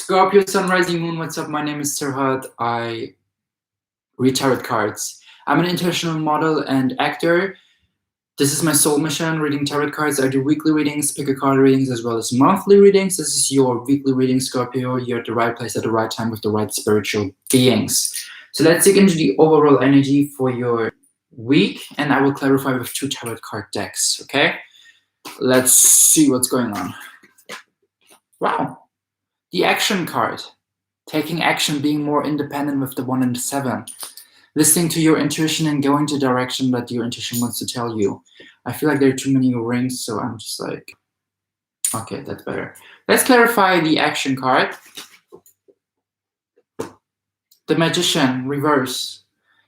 Scorpio, Sun, Rising, Moon, what's up? My name is Serhat. I read tarot cards. I'm an international model and actor. This is my soul mission, reading tarot cards. I do weekly readings, pick a card readings, as well as monthly readings. This is your weekly reading, Scorpio. You're at the right place at the right time with the right spiritual beings. So let's dig into the overall energy for your week, and I will clarify with 2 tarot card decks, okay? Let's see what's going on. Wow. The action card. Taking action, being more independent with the 1 and the 7. Listening to your intuition and going to the direction that your intuition wants to tell you. I feel like there are too many rings, so I'm just like, okay, that's better. Let's clarify the action card. The Magician, reverse.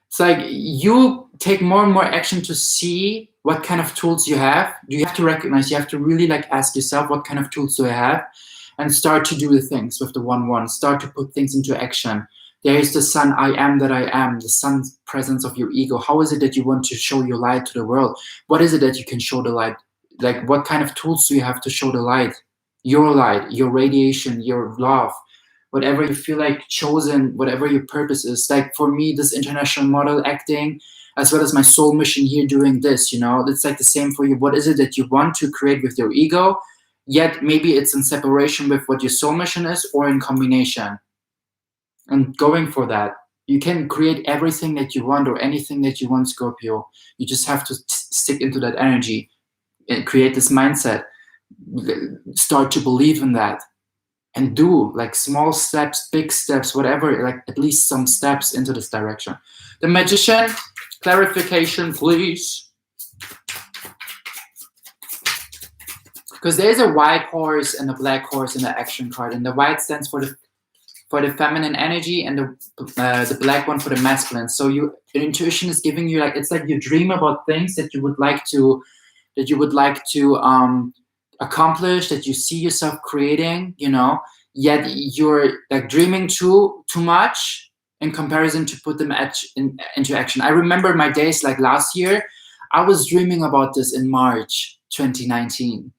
It's like you take more and more action to see what kind of tools you have. You have to recognize, you have to really like ask yourself, what kind of tools do I have? And start to do the things with the 1-1. Start to put things into action. There is the sun, I am that I am, the sun's presence of your ego. How is it that you want to show your light to the world? What is it that you can show the light? Like, what kind of tools do you have to show the light? Your radiation, your love, whatever you feel like chosen, whatever your purpose is. Like for me, this international model acting, as well as my soul mission here doing this, you know, it's like the same for you. What is it that you want to create with your ego? Yet maybe it's in separation with what your soul mission is, or in combination. And going for that, you can create everything that you want or anything that you want, Scorpio. You just have to stick into that energy and create this mindset. Start to believe in that and do like small steps, big steps, whatever, like at least some steps into this direction. The Magician, clarification, please. Because there's a white horse and a black horse in the action card, and the white stands for the feminine energy, and the black one for the masculine. So your intuition is giving you like, it's like you dream about things that you would like to accomplish, that you see yourself creating, you know. Yet you're like dreaming too much in comparison to put them into action. I remember my days like last year. I was dreaming about this in March 2019.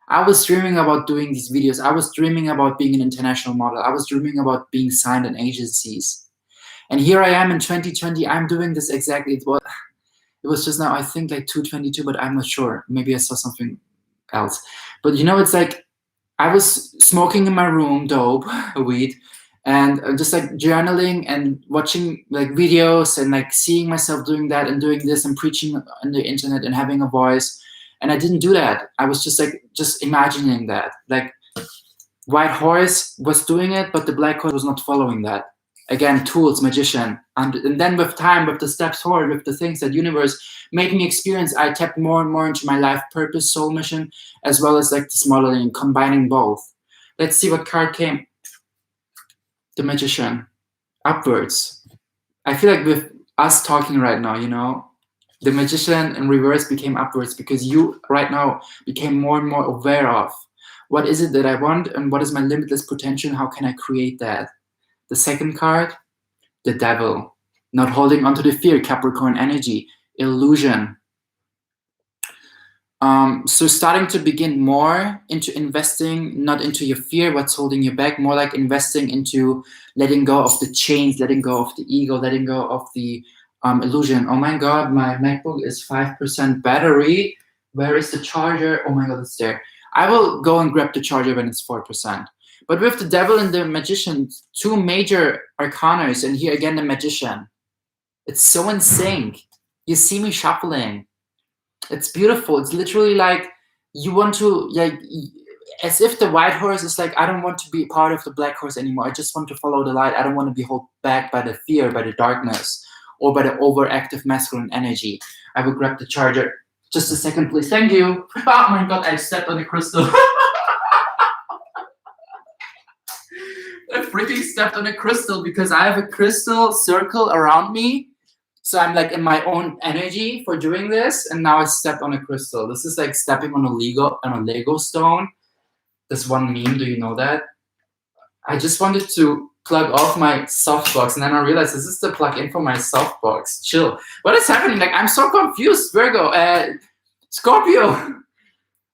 I was dreaming about doing these videos. I was dreaming about being an international model. I was dreaming about being signed in agencies. And here I am in 2020. I'm doing this exactly. It was just now, I think like 2:22, but I'm not sure. Maybe I saw something else. But you know, it's like I was smoking in my room, dope, weed, and just like journaling and watching like videos and like seeing myself doing that and doing this and preaching on the internet and having a voice. And I didn't do that. I was just imagining that. Like white horse was doing it, but the black horse was not following that. Again, tools, Magician. And then with time, with the steps forward, with the things that universe made me experience, I tapped more and more into my life purpose, soul mission, as well as like this modeling, combining both. Let's see what card came. The Magician. Upwards. I feel like with us talking right now, you know, the Magician in reverse became upwards, because you right now became more and more aware of what is it that I want and what is my limitless potential and how can I create that. The second card, the Devil. Not holding on to the fear, Capricorn energy, illusion. So starting to begin more into investing, not into your fear, what's holding you back, more like investing into letting go of the chains, letting go of the ego, letting go of the illusion. Oh my God, my MacBook is 5% battery. Where is the charger? Oh my God, it's there. I will go and grab the charger when it's 4%. But with the Devil and the Magician, 2 major arcanas, and here again the Magician. It's so in sync. You see me shuffling. It's beautiful. It's literally like you want to, like, as if the white horse is like, I don't want to be part of the black horse anymore. I just want to follow the light. I don't want to be held back by the fear, by the darkness, or by the overactive masculine energy. I will grab the charger. Just a second, please. Thank you. Oh my God, I stepped on the crystal. I freaking stepped on a crystal because I have a crystal circle around me. So I'm like in my own energy for doing this. And now I stepped on a crystal. This is like stepping on a Lego stone. This one meme, do you know that? I just wanted to plug off my softbox, and then I realized this is the plug-in for my softbox. Chill. What is happening? Like, I'm so confused, Virgo. Scorpio,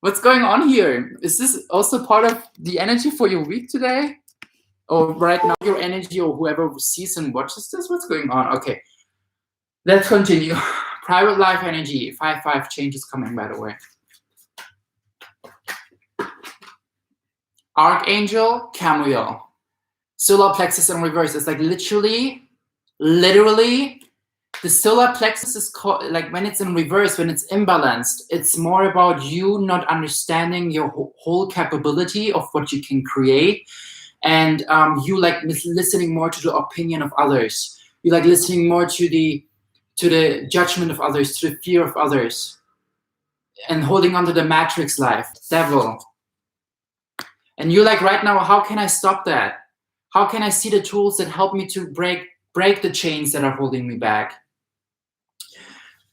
what's going on here? Is this also part of the energy for your week today? or right now your energy, or whoever sees and watches this, what's going on? Okay, let's continue. Private life energy, 5-5 changes coming, by the way. Archangel Camuel, solar plexus in reverse. It's like literally, the solar plexus is called, like when it's in reverse, when it's imbalanced, it's more about you not understanding your whole capability of what you can create, and you like listening more to the opinion of others. You like listening more to the judgment of others, to the fear of others, and holding on to the matrix life, devil. And you're like, right now, how can I stop that? How can I see the tools that help me to break the chains that are holding me back?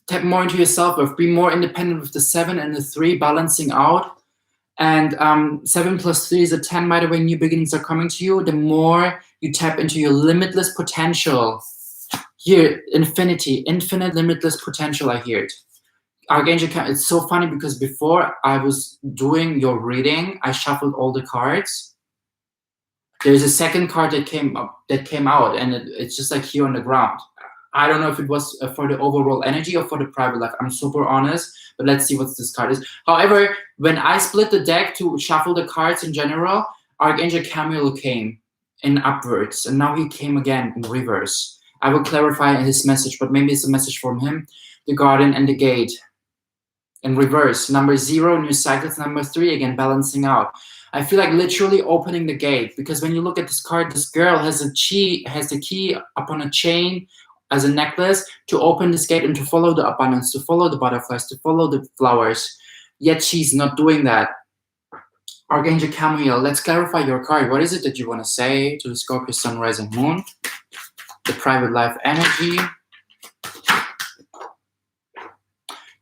Tap more into your self-worth. Be more independent with the 7 and the 3, balancing out. And 7 plus 3 is a 10, by the way. New beginnings are coming to you. The more you tap into your limitless potential. Here, infinity, infinite, limitless potential, I hear it. Archangel, it's so funny because before I was doing your reading, I shuffled all the cards. There's a second card that came out, and it's just like here on the ground. I don't know if it was for the overall energy or for the private life. I'm super honest, but let's see what this card is. However, when I split the deck to shuffle the cards in general, Archangel Camuel came in upwards, and now he came again in reverse. I will clarify his message, but maybe it's a message from him. The Garden and the Gate. In reverse, number 0, new cycles, number 3, again, balancing out. I feel like literally opening the gate, because when you look at this card, this girl has the key upon a chain as a necklace to open this gate and to follow the abundance, to follow the butterflies, to follow the flowers. Yet she's not doing that. Archangel Camuel, let's clarify your card. What is it that you want to say to the Scorpio Sun, Rising, Moon? The private life energy.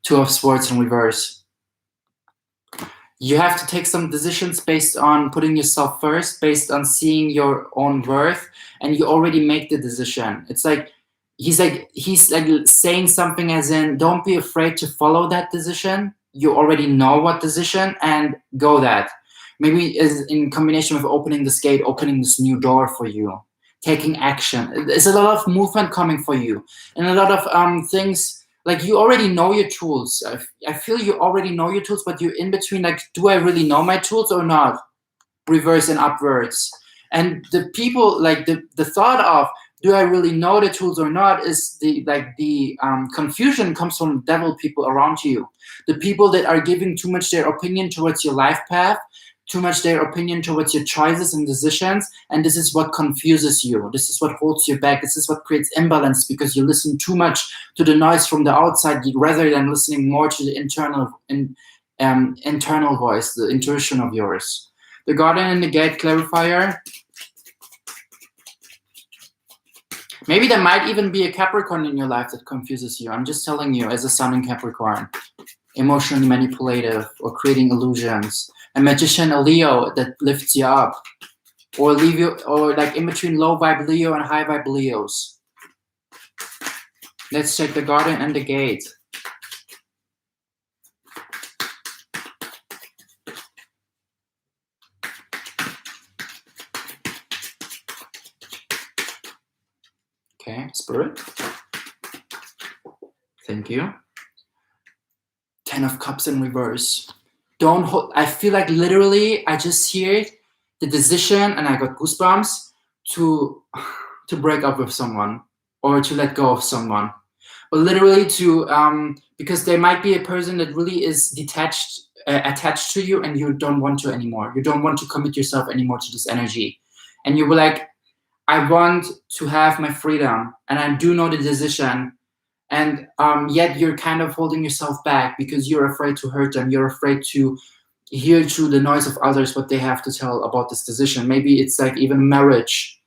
2 of Swords in reverse. You have to take some decisions based on putting yourself first, based on seeing your own worth, and you already make the decision. It's like he's like saying something as in, don't be afraid to follow that decision. You already know what decision, and go that. Maybe is in combination with opening this gate, opening this new door for you, taking action. There's a lot of movement coming for you, and a lot of things. Like you already know your tools. I feel you already know your tools, but you're in between, like, do I really know my tools or not? Reverse and upwards. And the people, like the thought of, do I really know the tools or not, is the confusion comes from devil people around you. The people that are giving too much their opinion towards your life path, too much their opinion towards your choices and decisions, and this is what confuses you. This is what holds you back. This is what creates imbalance, because you listen too much to the noise from the outside rather than listening more to the internal voice, the intuition of yours. The Garden and the Gate clarifier. Maybe there might even be a Capricorn in your life that confuses you. I'm just telling you, as a Sun in Capricorn, emotionally manipulative or creating illusions. A Magician, a Leo that lifts you up, or leave you, or like in between low vibe Leo and high vibe Leos. Let's check the Garden and the Gate. Okay, Spirit. Thank you. 10 of Cups in reverse. Don't hold. I feel like literally I just hear the decision, and I got goosebumps to break up with someone or to let go of someone, or literally to because there might be a person that really is attached to you, and you don't want to anymore. You don't want to commit yourself anymore to this energy, and you were like, I want to have my freedom, and I do know the decision. And yet you're kind of holding yourself back because you're afraid to hurt them. You're afraid to hear through the noise of others what they have to tell about this decision. Maybe it's like even marriage.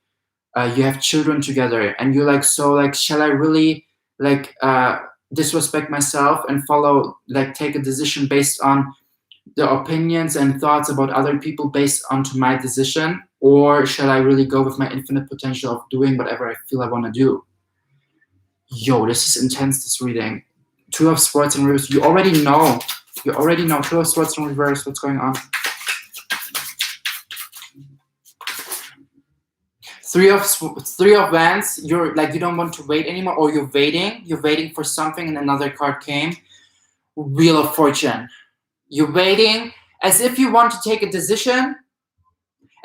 You have children together, and you're like, so like, shall I really like disrespect myself and take a decision based on the opinions and thoughts about other people based onto my decision, or shall I really go with my infinite potential of doing whatever I feel I want to do? Yo, this is intense, this reading. 2 of Swords in reverse. You already know. 2 of Swords in reverse. What's going on? Three of Wands. You're like, you don't want to wait anymore, or you're waiting for something, and another card came. Wheel of Fortune. You're waiting as if you want to take a decision.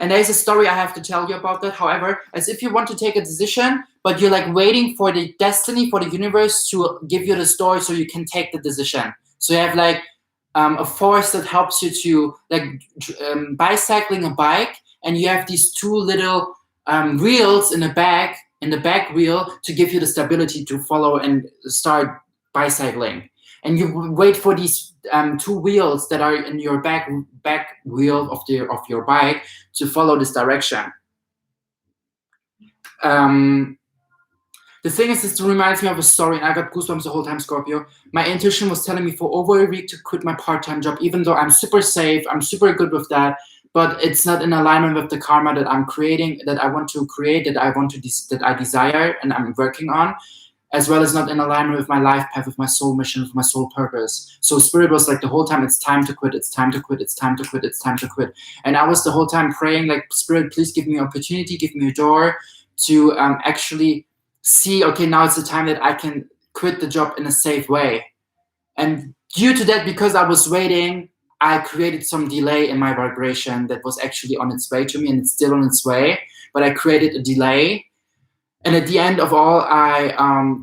And there's a story I have to tell you about that. However, as if you want to take a decision, but you're like waiting for the destiny, for the universe to give you the story so you can take the decision. So you have like a force that helps you to like bicycling a bike, and you have these two little wheels in the back wheel to give you the stability to follow and start bicycling. And you wait for these two wheels that are in your back wheel of your bike to follow this direction. The thing is, this reminds me of a story, and I got goosebumps the whole time, Scorpio. My intuition was telling me for over a week to quit my part-time job, even though I'm super safe, I'm super good with that, but it's not in alignment with the karma that I'm creating, that I want to create, that I desire, and I'm working on, as well as not in alignment with my life path, with my soul mission, with my soul purpose. So Spirit was like the whole time, it's time to quit, it's time to quit, it's time to quit, it's time to quit. And I was the whole time praying like, Spirit, please give me an opportunity, give me a door to actually see, okay, now it's the time that I can quit the job in a safe way. And due to that, because I was waiting, I created some delay in my vibration that was actually on its way to me, and it's still on its way, but I created a delay. And at the end of all, I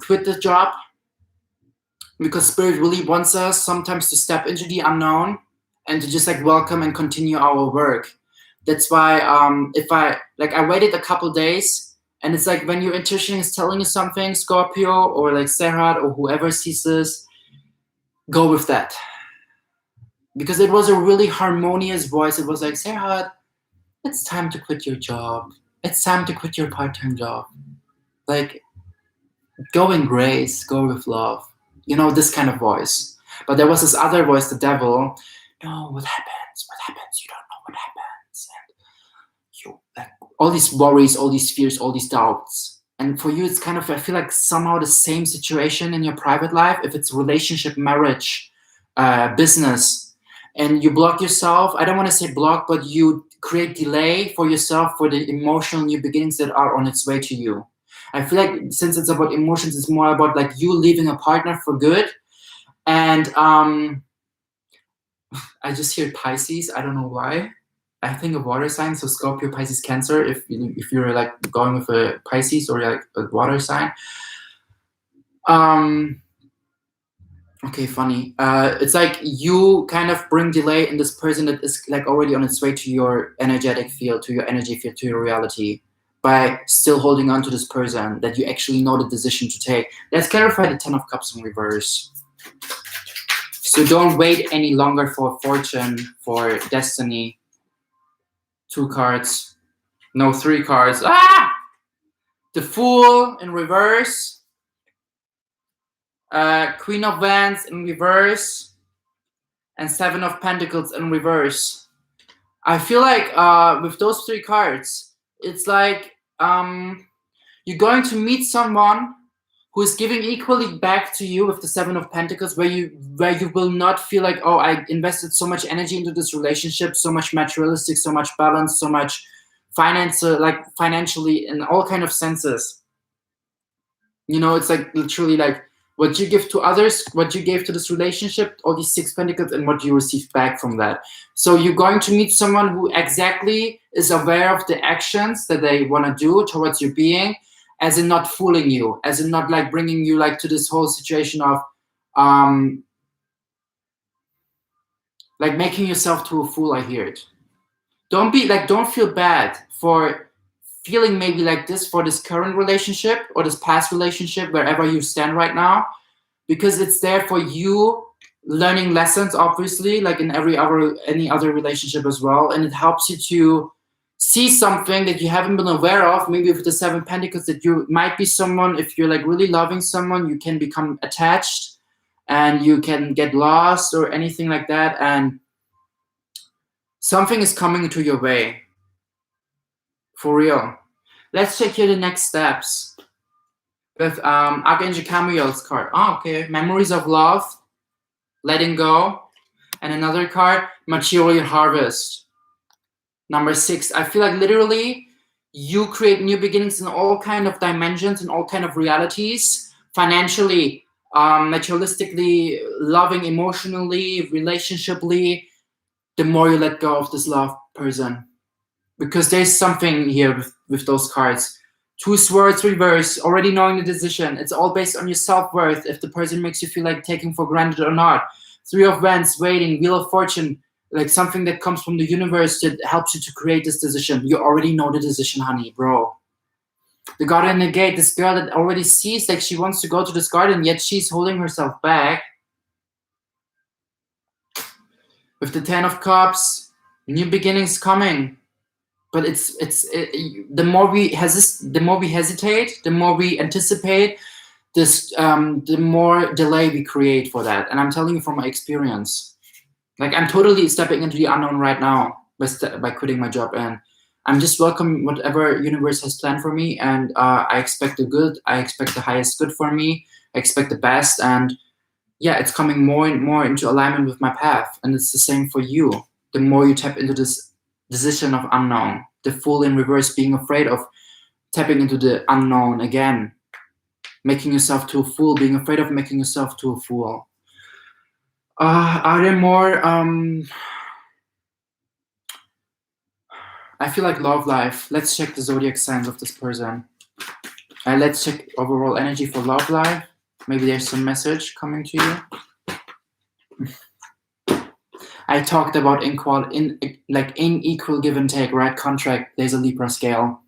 quit the job because Spirit really wants us sometimes to step into the unknown and to just like welcome and continue our work. That's why if I waited a couple days. And it's like when your intuition is telling you something, Scorpio, or like Serhat, or whoever sees this, go with that. Because it was a really harmonious voice. It was like, Serhat, it's time to quit your job. It's time to quit your part-time job. Like, go in grace, go with love. You know, this kind of voice. But there was this other voice, the devil. No, what happens? What happens? You don't know what happens. And you, like, all these worries, all these fears, all these doubts. And for you, it's kind of, I feel like somehow the same situation in your private life, if it's relationship, marriage, business, and you block yourself. I don't want to say block, but you create delay for yourself for the emotional new beginnings that are on its way to you. I feel like since it's about emotions, it's more about like you leaving a partner for good. And I just hear Pisces. I don't know why. I think a water sign, so Scorpio, Pisces, Cancer, if you're like going with a Pisces or like a water sign. Okay, funny. It's like you kind of bring delay in this person that is like already on its way to your energetic field, to your energy field, to your reality, by still holding on to this person that you actually know the decision to take. Let's clarify the 10 of Cups in reverse. So don't wait any longer for fortune, for destiny. 2 cards. No, 3 cards. Ah! The Fool in reverse. Queen of Wands in reverse. And 7 of Pentacles in reverse. I feel like with those 3 cards, it's like you're going to meet someone who is giving equally back to you with the 7 of Pentacles, where you will not feel like, oh, I invested so much energy into this relationship, so much materialistic, so much balance, so much financially in all kind of senses. You know, it's like literally like what you give to others, what you gave to this relationship, all these 6 Pentacles, and what you receive back from that. So you're going to meet someone who exactly is aware of the actions that they want to do towards your being, as in not fooling you, as in not like bringing you like to this whole situation of like making yourself to a fool. I hear it. Don't feel bad for feeling maybe like this for this current relationship or this past relationship, wherever you stand right now, because it's there for you learning lessons, obviously, like in any other relationship as well. And it helps you to see something that you haven't been aware of, maybe with the 7 Pentacles, that you might be someone, if you're like really loving someone, you can become attached and you can get lost or anything like that. And something is coming into your way. For real. Let's check here the next steps. With Archangel Camiel's card. Oh, okay. Memories of Love. Letting Go. And another card, Material Harvest. Number 6. I feel like literally You create new beginnings in all kind of dimensions, in all kind of realities, financially, materialistically, loving, emotionally, relationshiply. The more you let go of this love person, because there's something here with those cards. Two swords reverse, already knowing the decision. It's all based on your self-worth, if the person makes you feel like taking for granted or not. Three of Wands, waiting, Wheel of Fortune, like something that comes from the universe that helps you to create this decision. You already know the decision, honey, bro. The Garden in the Gate, this girl that already sees like she wants to go to this garden, yet she's holding herself back. With the Ten of Cups, new beginnings coming. But the more we hesitate, the more we anticipate this, the more delay we create for that. And I'm telling you from my experience, like I'm totally stepping into the unknown right now by quitting my job, and I'm just welcome whatever universe has planned for me. And I expect the good. I expect the highest good for me. I expect the best, and yeah, it's coming more and more into alignment with my path. And it's the same for you. The more you tap into this decision of unknown, the Fool in reverse, being afraid of tapping into the unknown again, making yourself to a fool, being afraid of making yourself to a fool. Are there more? I feel like love life. Let's check the zodiac signs of this person. Let's check overall energy for love life. Maybe there's some message coming to you. I talked about unequal give and take, right? Contract. There's a Libra scale.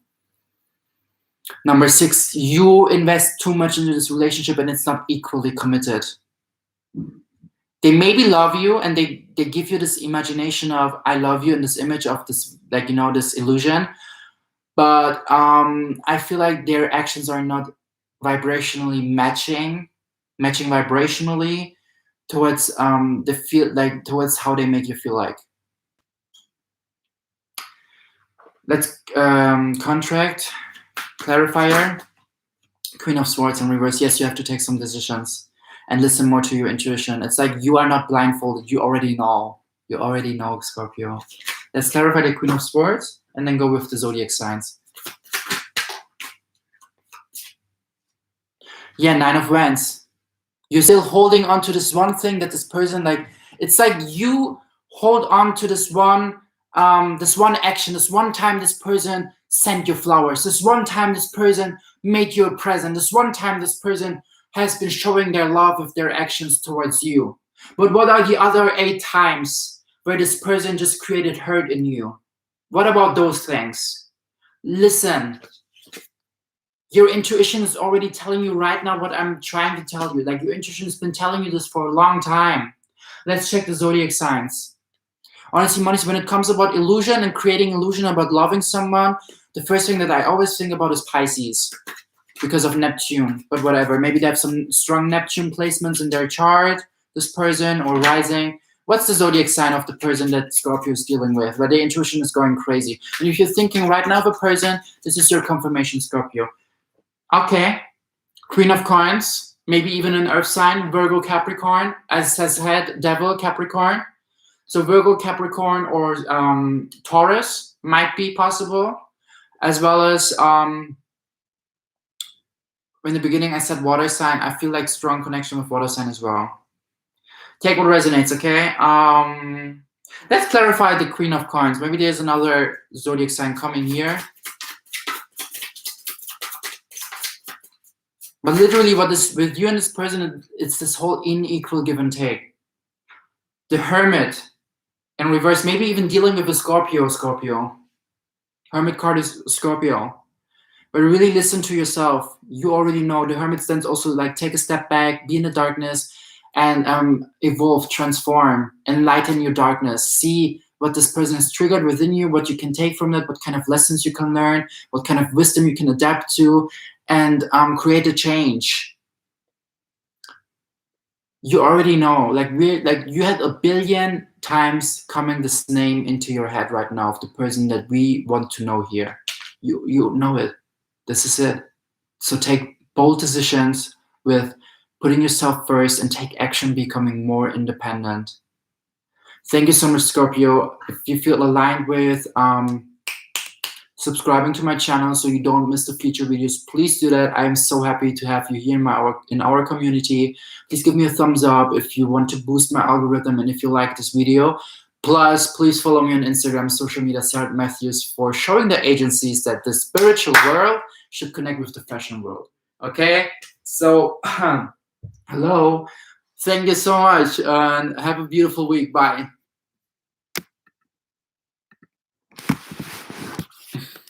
Number 6, you invest too much into this relationship and it's not equally committed. They maybe love you and they give you this imagination of I love you and this image of this, like, you know, this illusion. But I feel like their actions are not vibrationally matching vibrationally towards towards how they make you feel like. Let's contract, clarifier, Queen of Swords in reverse. Yes, you have to take some decisions and listen more to your intuition. It's like you are not blindfolded. You already know. You already know, Scorpio. Let's clarify the Queen of Swords and then go with the zodiac signs. Yeah, Nine of Wands. You're still holding on to this one thing that this person, like, it's like you hold on to this one action, this one time this person sent you flowers, this one time this person made you a present, this one time this person has been showing their love with their actions towards you. But what are the other 8 times where this person just created hurt in you? What about those things? Listen. Your intuition is already telling you right now what I'm trying to tell you. Like, your intuition has been telling you this for a long time. Let's check the zodiac signs. Honestly, when it comes about illusion and creating illusion about loving someone, the first thing that I always think about is Pisces, because of Neptune. But whatever, maybe they have some strong Neptune placements in their chart, this person, or rising. What's the zodiac sign of the person that Scorpio is dealing with, where their intuition is going crazy? And if you're thinking right now of a person, this is your confirmation, Scorpio. Okay, Queen of Coins, maybe even an earth sign, Virgo, Capricorn, as has had Devil, Capricorn. So Virgo, Capricorn, or Taurus might be possible, as well as in the beginning I said water sign. I feel like strong connection with water sign as well. Take what resonates, okay? Let's clarify the Queen of Coins. Maybe there's another zodiac sign coming here. But literally what is with you and this person, it's this whole unequal give and take. The Hermit in reverse, maybe even dealing with a Scorpio. Hermit card is Scorpio. But really listen to yourself. You already know. The Hermit stands also like take a step back, be in the darkness, and evolve, transform, enlighten your darkness. See what this person has triggered within you, what you can take from it, what kind of lessons you can learn, what kind of wisdom you can adapt to, and create a change. You already know, like you had a billion times coming this name into your head right now of the person that we want to know here. You know it. This is it. So take bold decisions with putting yourself first and take action, becoming more independent. Thank you so much, Scorpio. If you feel aligned with subscribing to my channel so you don't miss the future videos. Please do that. I am so happy to have you here in our community. Please give me a thumbs up if you want to boost my algorithm and if you like this video. Plus, please follow me on Instagram, social media, Serhat Matthews, for showing the agencies that the spiritual world should connect with the fashion world. Okay? So, hello. Thank you so much and have a beautiful week. Bye.